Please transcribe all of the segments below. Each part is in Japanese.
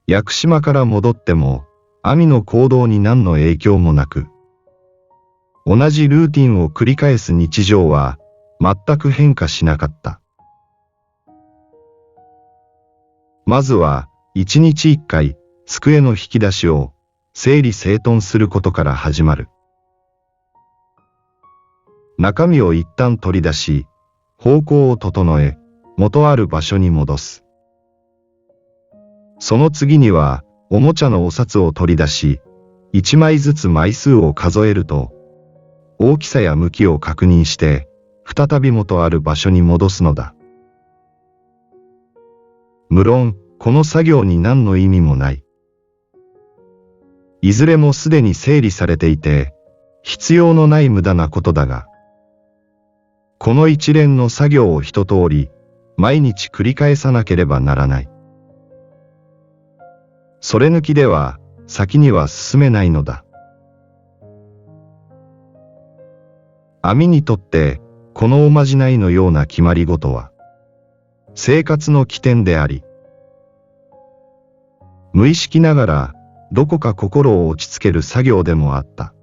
屋久島から戻っても、亜美の行動に何の影響もなく、同じルーティンを繰り返す日常は、全く変化しなかった。まずは、一日一回、机の引き出しを、整理整頓することから始まる。中身を一旦取り出し、方向を整え、元ある場所に戻す。その次には、おもちゃのお札を取り出し、一枚ずつ枚数を数えると、大きさや向きを確認して、再び元ある場所に戻すのだ。無論、この作業に何の意味もない。いずれもすでに整理されていて、必要のない無駄なことだが、この一連の作業を一通り、毎日繰り返さなければならない。それ抜きでは、先には進めないのだ。亜美にとって、このおまじないのような決まり事は、生活の起点であり、無意識ながら、どこか心を落ち着ける作業でもあった。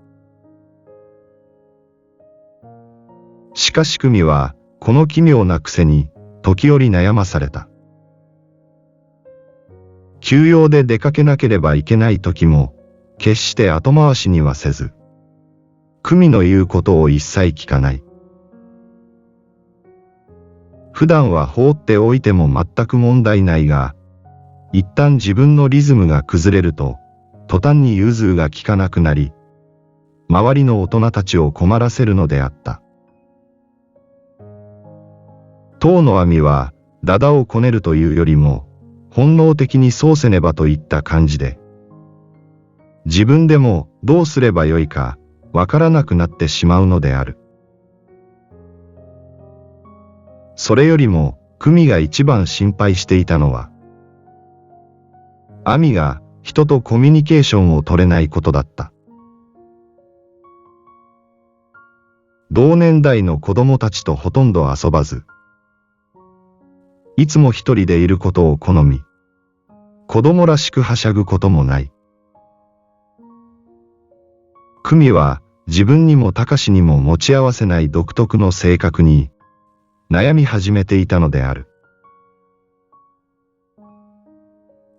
しかし久美は、この奇妙な癖に、時折悩まされた。急用で出かけなければいけない時も、決して後回しにはせず、久美の言うことを一切聞かない。普段は放っておいても全く問題ないが、一旦自分のリズムが崩れると、途端に融通が利かなくなり、周りの大人たちを困らせるのであった。当の亜美は、だだをこねるというよりも、本能的にそうせねばといった感じで、自分でもどうすればよいか、わからなくなってしまうのである。それよりも、久美が一番心配していたのは、亜美が人とコミュニケーションを取れないことだった。同年代の子供たちとほとんど遊ばず、いつも一人でいることを好み、子供らしくはしゃぐこともない。久美は自分にも高志にも持ち合わせない独特の性格に悩み始めていたのである。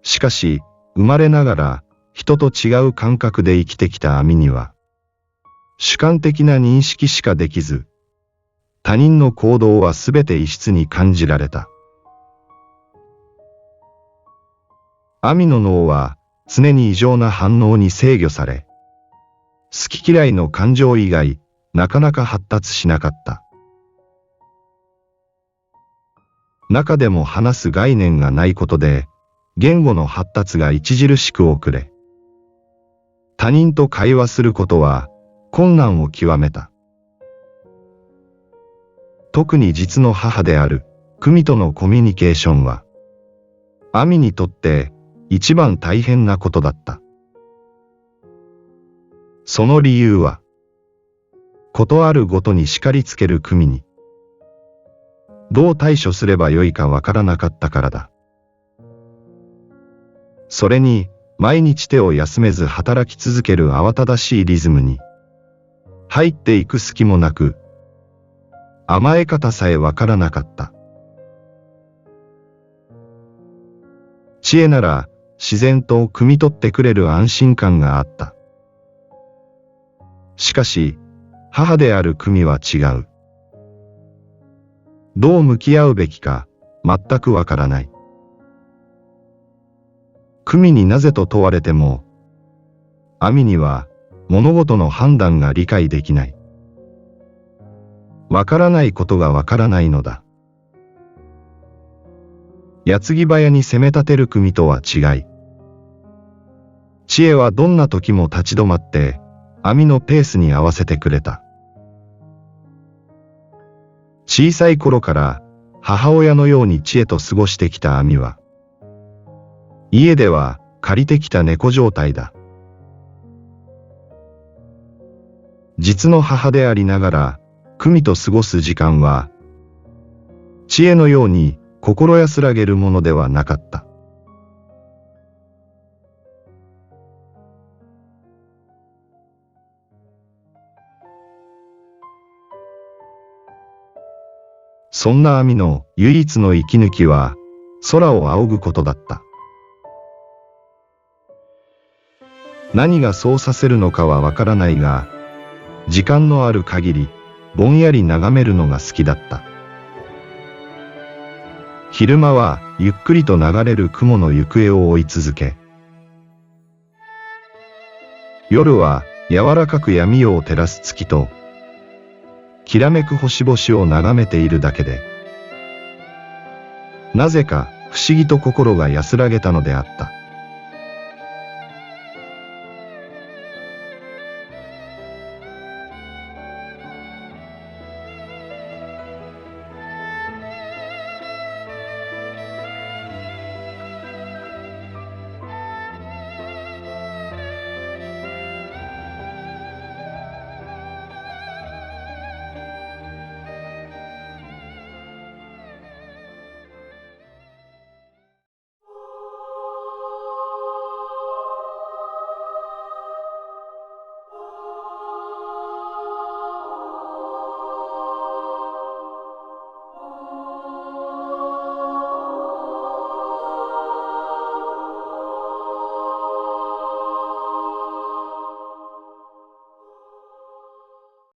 しかし、生まれながら人と違う感覚で生きてきた亜美には、主観的な認識しかできず、他人の行動はすべて異質に感じられた。亜美の脳は常に異常な反応に制御され、好き嫌いの感情以外、なかなか発達しなかった。中でも話す概念がないことで、言語の発達が著しく遅れ、他人と会話することは困難を極めた。特に実の母である久美とのコミュニケーションは、亜美にとって一番大変なことだった。その理由は、ことあるごとに叱りつける久美に、どう対処すればよいかわからなかったからだ。それに、毎日手を休めず働き続ける慌ただしいリズムに、入っていく隙もなく、甘え方さえわからなかった。知恵なら、自然と汲み取ってくれる安心感があった。しかし、母である久美は違う。どう向き合うべきか、全くわからない。久美になぜと問われても、亜美には物事の判断が理解できない。わからないことがわからないのだ。矢継ぎ早に攻め立てる久美とは違い、知恵はどんな時も立ち止まって、亜美のペースに合わせてくれた。小さい頃から母親のように知恵と過ごしてきた亜美は、家では借りてきた猫状態だ。実の母でありながら、久美と過ごす時間は、知恵のように心安らげるものではなかった。そんな網の唯一の息抜きは、空を仰ぐことだった。何がそうさせるのかはわからないが、時間のある限り、ぼんやり眺めるのが好きだった。昼間はゆっくりと流れる雲の行方を追い続け、夜は柔らかく闇夜を照らす月と、きらめく星々を眺めているだけで、なぜか不思議と心が安らげたのであった。